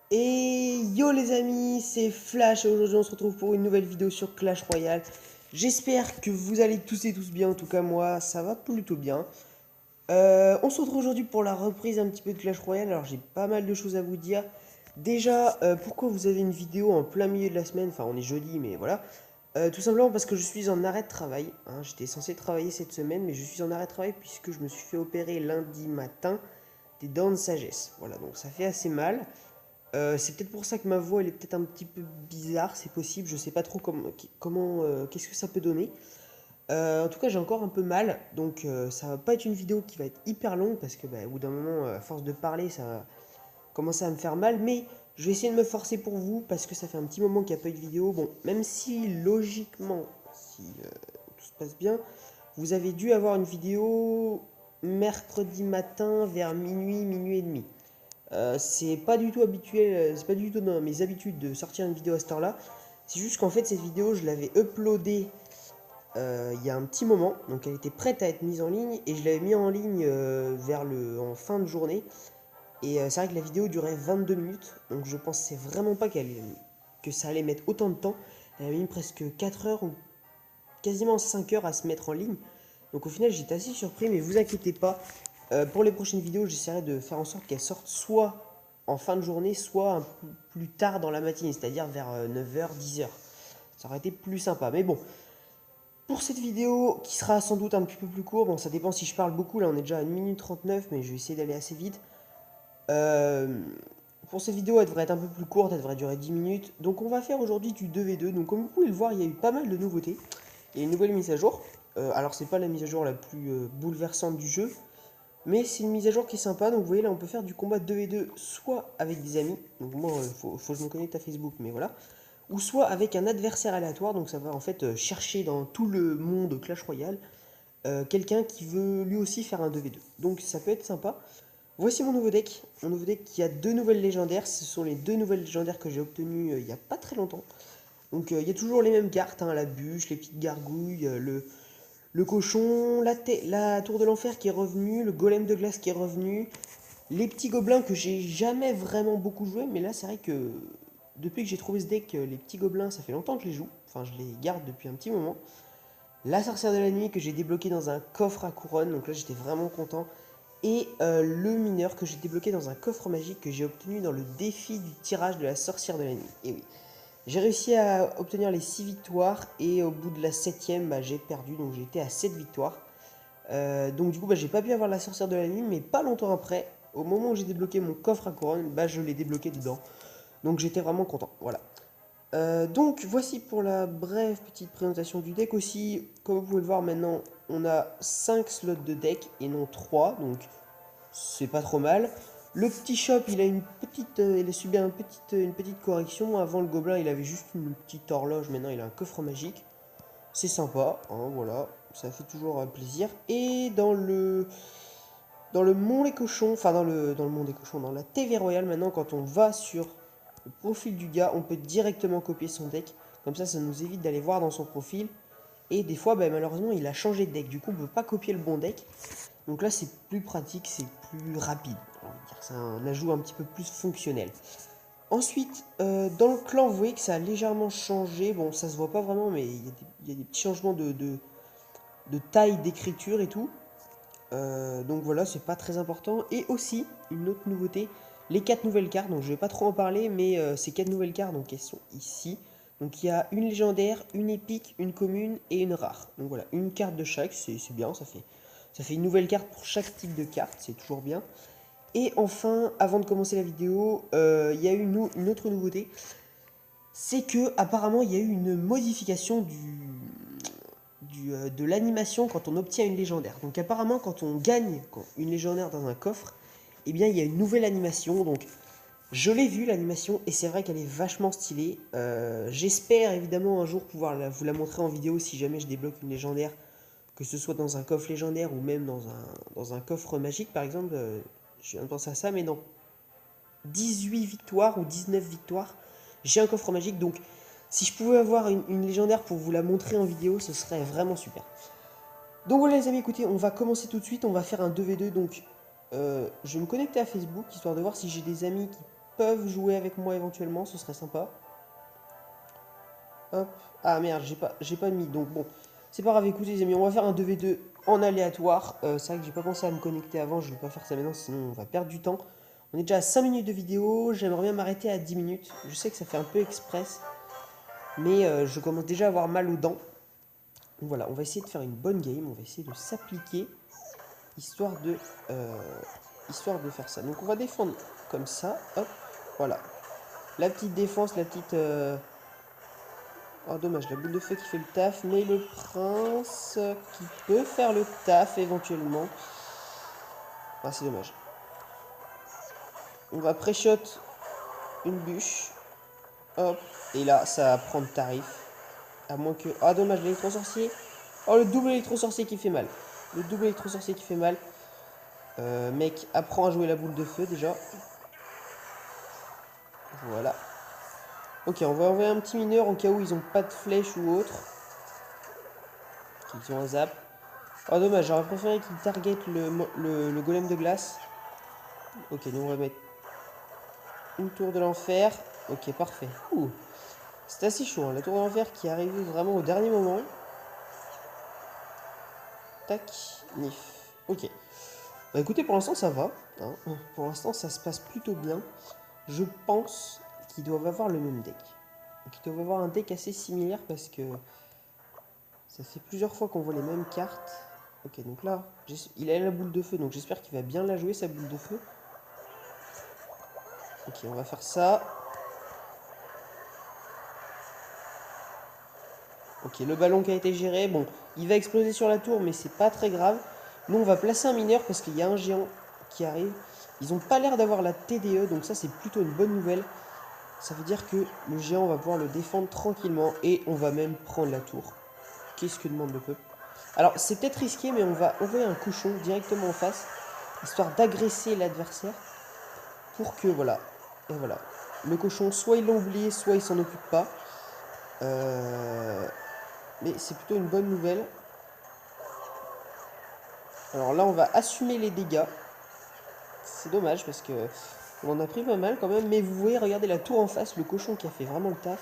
Et yo les amis, c'est Flash et aujourd'hui on se retrouve pour une nouvelle vidéo sur Clash Royale. J'espère que vous allez tous et tous bien, en tout cas moi ça va plutôt bien. On se retrouve aujourd'hui pour la reprise un petit peu de Clash Royale, alors j'ai pas mal de choses à vous dire. Déjà, pourquoi vous avez une vidéo en plein milieu de la semaine, enfin on est jeudi mais voilà. Tout simplement parce que je suis en arrêt de travail, hein. J'étais censé travailler cette semaine mais je suis en arrêt de travail puisque je me suis fait opérer lundi matin des dents de sagesse. Voilà, donc ça fait assez mal. C'est peut-être pour ça que ma voix elle est peut-être un petit peu bizarre, c'est possible, je sais pas trop qu'est-ce que ça peut donner. En tout cas, j'ai encore un peu mal, donc ça va pas être une vidéo qui va être hyper longue parce que au bout d'un moment, à force de parler, ça va commencer à me faire mal. Mais je vais essayer de me forcer pour vous parce que ça fait un petit moment qu'il n'y a pas eu de vidéo. Bon, même si logiquement, si tout se passe bien, vous avez dû avoir une vidéo mercredi matin vers minuit, minuit et demi. C'est pas du tout habituel, c'est pas du tout dans mes habitudes de sortir une vidéo à cette heure-là. C'est juste qu'en fait, cette vidéo, je l'avais uploadée il y a un petit moment, donc elle était prête à être mise en ligne et je l'avais mis en ligne en fin de journée. Et c'est vrai que la vidéo durait 22 minutes, donc je pensais vraiment pas que ça allait mettre autant de temps. Elle a mis presque 4 heures ou quasiment 5 heures à se mettre en ligne. Donc au final, j'étais assez surpris, mais vous inquiétez pas. Pour les prochaines vidéos, j'essaierai de faire en sorte qu'elles sortent soit en fin de journée, soit un peu plus tard dans la matinée, c'est-à-dire vers 9 h, 10 h. Ça aurait été plus sympa. Mais bon, pour cette vidéo qui sera sans doute un petit peu plus courte, bon, ça dépend si je parle beaucoup. Là, on est déjà à 1 minute 39, mais je vais essayer d'aller assez vite. Euh, pour cette vidéo, elle devrait être un peu plus courte, elle devrait durer 10 minutes. Donc on va faire aujourd'hui du 2v2. Donc comme vous pouvez le voir, il y a eu pas mal de nouveautés. Il y a une nouvelle mise à jour. Alors c'est pas la mise à jour la plus bouleversante du jeu, mais c'est une mise à jour qui est sympa. Donc vous voyez là, on peut faire du combat 2v2 soit avec des amis. Donc moi, faut que je me connecte à Facebook, mais voilà. Ou soit avec un adversaire aléatoire. Donc ça va en fait chercher dans tout le monde Clash Royale quelqu'un qui veut lui aussi faire un 2v2. Donc ça peut être sympa. Voici mon nouveau deck. Mon nouveau deck qui a deux nouvelles légendaires. Ce sont les deux nouvelles légendaires que j'ai obtenues il n'y a pas très longtemps. Donc il y a toujours les mêmes cartes, hein, la bûche, les petites gargouilles, le cochon, la tour de l'enfer qui est revenue, le golem de glace qui est revenu, les petits gobelins que j'ai jamais vraiment beaucoup joué, mais là c'est vrai que depuis que j'ai trouvé ce deck, les petits gobelins, ça fait longtemps que je les joue, enfin je les garde depuis un petit moment. La sorcière de la nuit que j'ai débloqué dans un coffre à couronne, donc là j'étais vraiment content. Et le mineur que j'ai débloqué dans un coffre magique que j'ai obtenu dans le défi du tirage de la sorcière de la nuit. Et oui, j'ai réussi à obtenir les 6 victoires et au bout de la 7ème, j'ai perdu, donc j'étais à 7 victoires. Donc du coup, j'ai pas pu avoir la sorcière de la nuit, mais pas longtemps après, au moment où j'ai débloqué mon coffre à couronne, je l'ai débloqué dedans. Donc j'étais vraiment content, voilà. Donc voici pour la brève petite présentation du deck aussi. Comme vous pouvez le voir maintenant, on a 5 slots de deck et non 3, donc c'est pas trop mal. Le petit shop, il a subi une petite correction. Avant le gobelin, il avait juste une petite horloge. Maintenant, il a un coffre magique. C'est sympa, hein, voilà. Ça fait toujours plaisir. Et dans le Mont les Cochons, enfin dans le Mont des Cochons, dans la TV Royale, maintenant, quand on va sur le profil du gars, on peut directement copier son deck. Comme ça nous évite d'aller voir dans son profil. Et des fois, malheureusement, il a changé de deck. Du coup, on ne peut pas copier le bon deck. Donc là, c'est plus pratique, c'est plus rapide. On va dire. C'est un ajout un petit peu plus fonctionnel. Ensuite, dans le clan, vous voyez que ça a légèrement changé. Bon, ça se voit pas vraiment, mais il y a des petits changements de taille d'écriture et tout. Donc voilà, c'est pas très important. Et aussi, une autre nouveauté, les 4 nouvelles cartes. Donc je vais pas trop en parler, mais ces 4 nouvelles cartes, donc elles sont ici. Donc il y a une légendaire, une épique, une commune et une rare. Donc voilà, une carte de chaque, c'est bien, ça fait une nouvelle carte pour chaque type de carte, c'est toujours bien. Et enfin, avant de commencer la vidéo, il y a eu une autre nouveauté. C'est que apparemment il y a eu une modification de l'animation quand on obtient une légendaire. Donc apparemment quand on gagne une légendaire dans un coffre, eh bien il y a une nouvelle animation. Donc je l'ai vue l'animation et c'est vrai qu'elle est vachement stylée. J'espère évidemment un jour pouvoir vous la montrer en vidéo si jamais je débloque une légendaire, que ce soit dans un coffre légendaire ou même dans un coffre magique par exemple. Je viens de penser à ça, mais dans 18 victoires ou 19 victoires, j'ai un coffre magique. Donc si je pouvais avoir une légendaire pour vous la montrer en vidéo, ce serait vraiment super. Donc voilà les amis, écoutez, on va commencer tout de suite, on va faire un 2v2. Donc je vais me connecter à Facebook, histoire de voir si j'ai des amis peuvent jouer avec moi éventuellement, ce serait sympa. Hop. Ah merde, j'ai pas mis, donc bon. C'est pas grave, écoutez les amis, on va faire un 2v2 en aléatoire. C'est vrai que j'ai pas pensé à me connecter avant, je vais pas faire ça maintenant, sinon on va perdre du temps. On est déjà à 5 minutes de vidéo, j'aimerais bien m'arrêter à 10 minutes. Je sais que ça fait un peu express, mais je commence déjà à avoir mal aux dents. Donc voilà, on va essayer de faire une bonne game, on va essayer de s'appliquer, histoire de faire ça. Donc on va défendre comme ça, hop, voilà. La petite défense, la petite... Oh dommage, la boule de feu qui fait le taf, mais le prince qui peut faire le taf éventuellement. Ah c'est dommage. On va pré-shot une bûche. Hop, et là ça va prendre tarif. À moins que... Ah dommage, l'électro-sorcier. Oh le double électro-sorcier qui fait mal. Le double électro-sorcier qui fait mal. Mec, apprends à jouer la boule de feu déjà. Voilà. Ok, on va envoyer un petit mineur au cas où ils ont pas de flèche ou autre. Qu'ils ont un zap. Oh dommage, j'aurais préféré qu'ils targetent le golem de glace. Ok, nous on va mettre une tour de l'enfer. Ok, parfait. C'est assez chaud, hein, la tour de l'enfer qui arrive vraiment au dernier moment. Tac, nif. Ok. Bah écoutez, pour l'instant ça va. Hein. Pour l'instant ça se passe plutôt bien. Je pense qu'ils doivent avoir le même deck. Donc ils doivent avoir un deck assez similaire parce que ça fait plusieurs fois qu'on voit les mêmes cartes. Ok, donc là, il a la boule de feu, donc j'espère qu'il va bien la jouer, sa boule de feu. Ok, on va faire ça. Ok, le ballon qui a été géré, bon, il va exploser sur la tour, mais c'est pas très grave. Nous, on va placer un mineur parce qu'il y a un géant qui arrive. Ils n'ont pas l'air d'avoir la TDE, donc ça, c'est plutôt une bonne nouvelle. Ça veut dire que le géant va pouvoir le défendre tranquillement et on va même prendre la tour. Qu'est-ce que demande le peuple? Alors, c'est peut-être risqué, mais on va envoyer un cochon directement en face, histoire d'agresser l'adversaire, pour que, voilà, et voilà. Le cochon, soit ils l'ont oublié, soit il s'en occupe pas. Mais c'est plutôt une bonne nouvelle. Alors là, on va assumer les dégâts. C'est dommage, parce que on en a pris pas mal quand même. Mais vous voyez, regardez la tour en face, le cochon qui a fait vraiment le taf.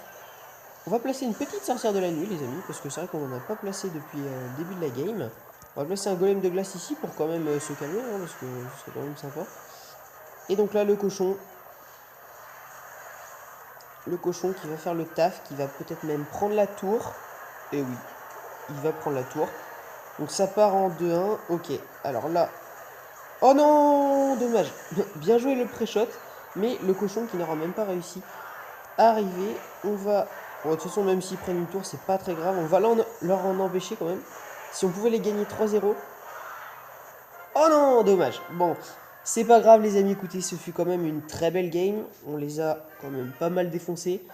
On va placer une petite sorcière de la nuit, les amis, parce que c'est vrai qu'on n'en a pas placé depuis le début de la game. On va placer un golem de glace ici pour quand même se calmer, hein, parce que c'est quand même sympa. Et donc là, le cochon qui va faire le taf, qui va peut-être même prendre la tour. Et oui, il va prendre la tour. Donc ça part en 2-1. Ok, alors là... Oh non, dommage. Bien joué le pré-shot, mais le cochon qui n'aura même pas réussi à arriver. On va... Bon, de toute façon, même s'ils prennent une tour, c'est pas très grave. On va leur en empêcher quand même. Si on pouvait les gagner 3-0. Oh non, dommage. Bon, c'est pas grave les amis, écoutez, ce fut quand même une très belle game. On les a quand même pas mal défoncés.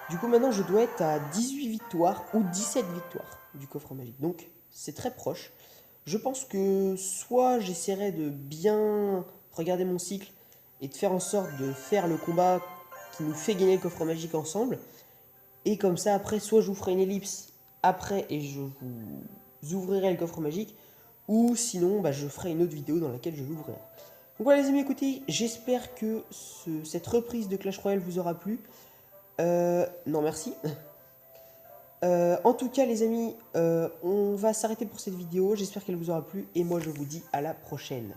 Du coup, maintenant, je dois être à 18 victoires ou 17 victoires du coffre magique. Donc, c'est très proche. Je pense que soit j'essaierai de bien regarder mon cycle et de faire en sorte de faire le combat qui nous fait gagner le coffre magique ensemble. Et comme ça, après, soit je vous ferai une ellipse après et je vous ouvrirai le coffre magique. Ou sinon, bah, je ferai une autre vidéo dans laquelle je l'ouvrirai. Donc voilà les amis, écoutez, j'espère que cette reprise de Clash Royale vous aura plu. Non, merci. En tout cas les amis, on va s'arrêter pour cette vidéo. J'espère qu'elle vous aura plu et moi je vous dis à la prochaine.